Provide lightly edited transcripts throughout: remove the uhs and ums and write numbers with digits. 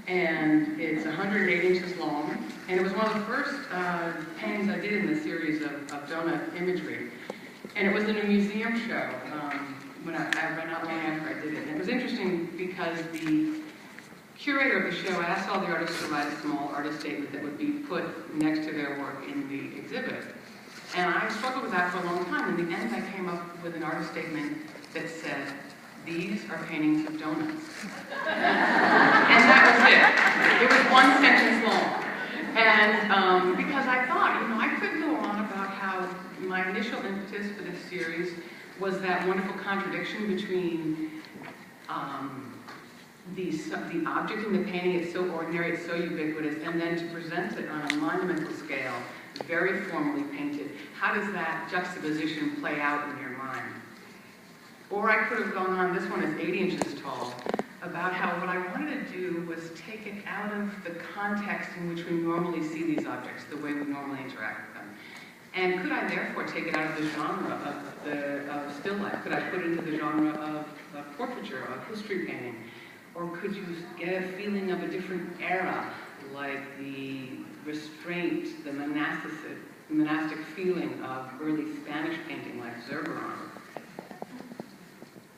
and it's 108 inches long, and it was one of the first paintings I did in the series of donut imagery. And it was in a museum show when I ran out long after I did it. And it was interesting because the curator of the show asked all the artists to write a small artist statement that would be put next to their work in the exhibit. And I struggled with that for a long time. In the end, I came up with an artist statement that said, "These are paintings of donuts." And that was it. It was one sentence long. And because I thought, I could go on about how my initial impetus for this series was that wonderful contradiction between the object in the painting is so ordinary, it's so ubiquitous, and then to present it on a monumental scale, very formally painted. How does that juxtaposition play out in your mind? Or I could have gone on, this one is 80 inches tall, about how what I wanted to do was take it out of the context in which we normally see these objects, the way we normally interact with them. And could I therefore take it out of the genre of still life? Could I put it into the genre of portraiture, of history painting? Or could you get a feeling of a different era, like the restraint, the monastic feeling of early Spanish painting like Zurbarán?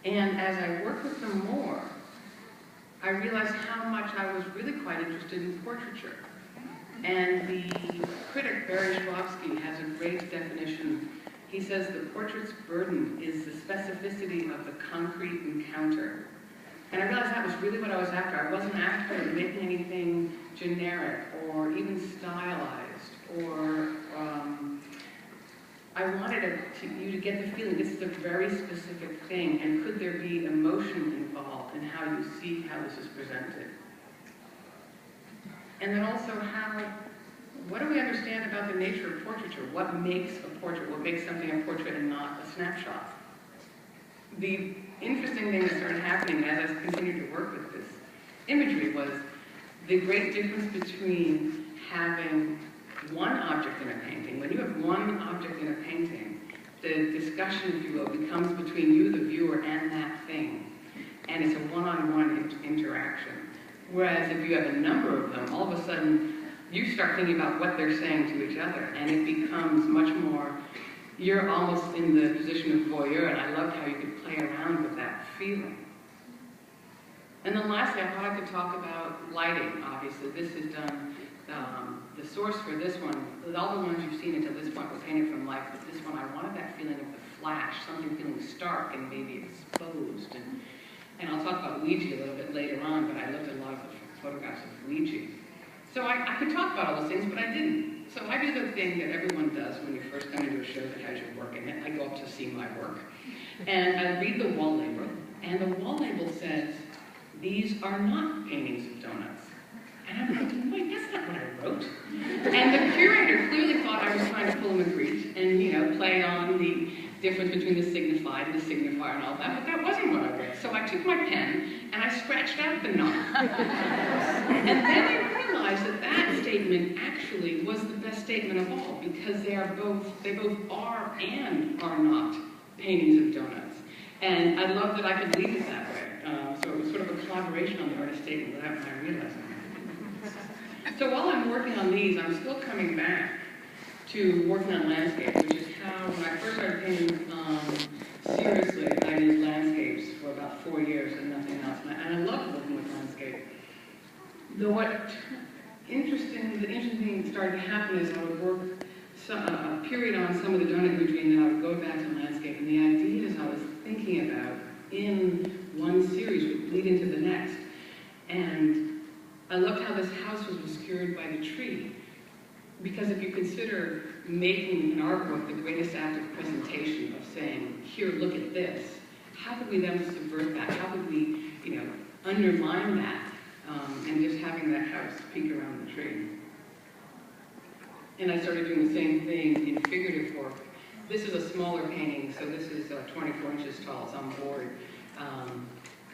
And as I worked with them more, I realized how much I was really quite interested in portraiture. And the critic, Barry Schwabsky, has a great definition. He says the portrait's burden is the specificity of the concrete encounter. And I realized that was really what I was after. I wasn't after making anything generic or even stylized, or I wanted you to get the feeling this is a very specific thing, and could there be emotion involved in how you see how this is presented? And then also what do we understand about the nature of portraiture? What makes a portrait? What makes something a portrait and not a snapshot? The interesting thing that started happening as I continued to work with this imagery was the great difference between having one object in a painting. When you have one object in a painting, the discussion, if you will, becomes between you, the viewer, and that thing. And it's a one-on-one interaction. Whereas if you have a number of them, all of a sudden you start thinking about what they're saying to each other, and it becomes much more, you're almost in the position of voyeur, and I loved how you could play around with that feeling. And then lastly, I thought I could talk about lighting, obviously. This is done, the source for this one, all the ones you've seen until this point were painted from life, but this one I wanted that feeling of the flash, something feeling stark and maybe exposed. And I'll talk about Ouija a little bit later on, but I looked at a lot of the photographs of Ouija. So I could talk about all those things, but I didn't. So I do the thing that everyone does when you first come into a show that has your work in it. I go up to see my work, and I read the wall label, and the wall label says, "These are not paintings of donuts." And I'm like, wait, that's not what I wrote. And the curator clearly thought I was trying to pull him a Greek and, play on the difference between the signified and the signifier and all that, but that wasn't what I wrote. So I took my pen and I scratched out the not. And then I realized that that statement actually was the best statement of all, because they both are and are not paintings of donuts. And I love that I could leave it that way. So it was sort of a collaboration on the artist statement without my realizing it. So while I'm working on these, I'm still coming back to working on landscapes, which is how, when I first started painting seriously, I did landscapes for about 4 years and nothing else. And I love working with landscape. Though the interesting thing that started to happen is I would work a period on some of the donut imagery, and then I would go back to landscape. And the ideas I was thinking about in one series would bleed into the next. And I loved how this house was obscured by the tree. Because if you consider making an artwork the greatest act of presentation, of saying, here, look at this, how could we then subvert that? How could we, undermine that, and just having that house peek around the tree? And I started doing the same thing in figurative work. This is a smaller painting, so this is 24 inches tall, it's on board.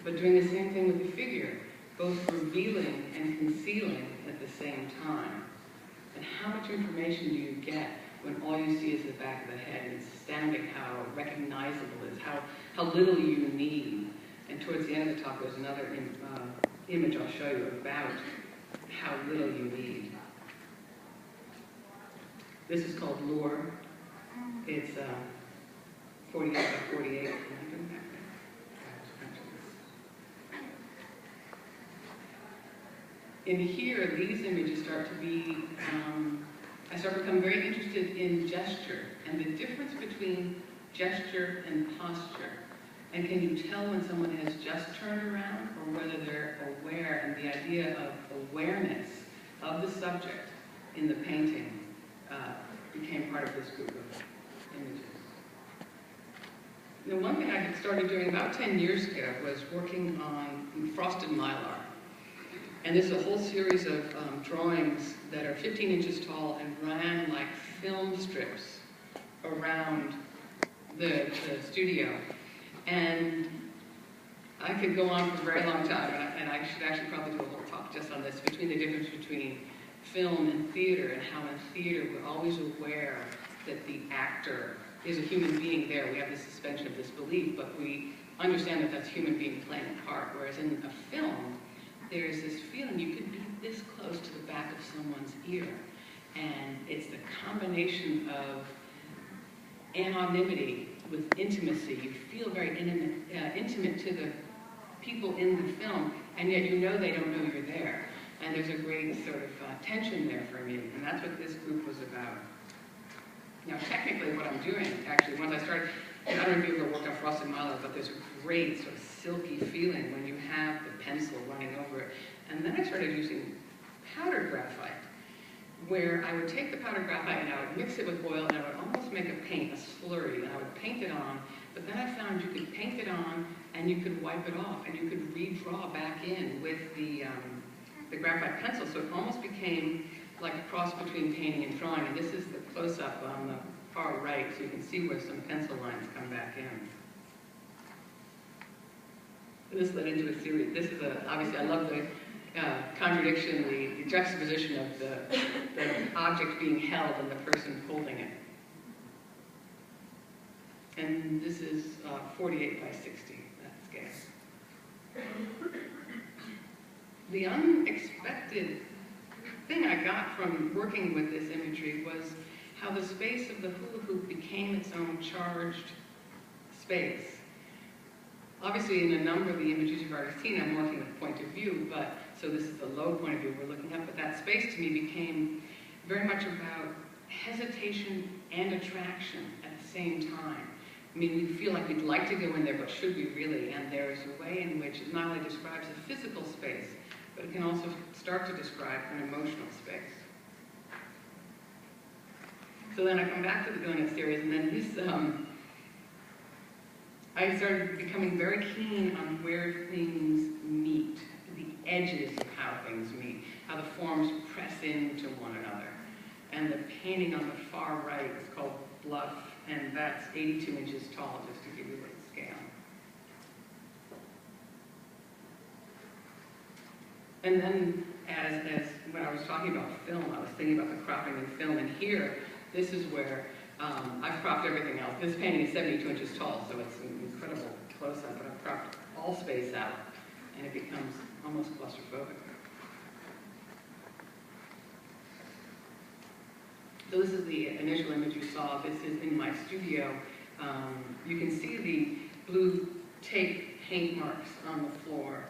But doing the same thing with the figure, both revealing and concealing at the same time. And how much information do you get when all you see is the back of the head? And it's astounding how recognizable it is, how little you need. And towards the end of the talk, there's another image I'll show you about how little you need. This is called Lure. It's 48 by 48. In here, these images start to be, I start to become very interested in gesture and the difference between gesture and posture. And can you tell when someone has just turned around or whether they're aware? And the idea of awareness of the subject in the painting became part of this group of images. Now, one thing I had started doing about 10 years ago was working on frosted mylar. And this is a whole series of drawings that are 15 inches tall and ran like film strips around the studio. And I could go on for a very long time, and I should actually probably do a whole talk just on this, between the difference between film and theater, and how in theater we're always aware that the actor is a human being there. We have this suspension of disbelief, but we understand that that's a human being playing a part, whereas in a film, there's this feeling you could be this close to the back of someone's ear. And it's the combination of anonymity with intimacy. You feel very intimate to the people in the film, and yet you know they don't know you're there. And there's a great sort of tension there for me, and that's what this group was about. Now, technically, what I'm doing, actually, once I started, and I don't know if you've ever worked on frosted mylar, but there's a great sort of silky feeling when you have the pencil running over it. And then I started using powdered graphite, where I would take the powdered graphite and I would mix it with oil and I would almost make a paint, a slurry, and I would paint it on. But then I found you could paint it on and you could wipe it off and you could redraw back in with the graphite pencil. So it almost became like a cross between painting and drawing. And this is the close-up on the far right, so you can see where some pencil lines come back in. This led into a series. This is obviously, I love the contradiction, the juxtaposition of the object being held and the person holding it. And this is 48 by 60, that scale. The unexpected thing I got from working with this imagery was how the space of the hula hoop became its own charged space. Obviously, in a number of the images you've already seen, I'm working with point of view, but so this is the low point of view we're looking at, but that space to me became very much about hesitation and attraction at the same time. I mean, we feel like we'd like to go in there, but should we really? And there's a way in which it not only describes a physical space, but it can also start to describe an emotional space. So then I come back to the donut series, and then this, I started becoming very keen on where things meet, the edges of how things meet, how the forms press into one another. And the painting on the far right is called Bluff, and that's 82 inches tall, just to give you a scale. And then, as when I was talking about film, I was thinking about the cropping in film, and here, this is where I've cropped everything else. This painting is 72 inches tall, so it's an incredible close-up, but I've cropped all space out, and it becomes almost claustrophobic. So this is the initial image you saw. This is in my studio. You can see the blue tape paint marks on the floor.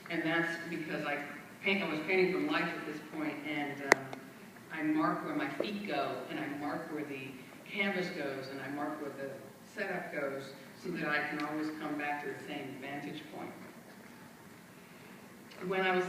And that's because I was painting from life at this point, and I mark where my feet go, and I mark where the canvas goes, and I mark where the setup goes, so that I can always come back to the same vantage point. When I was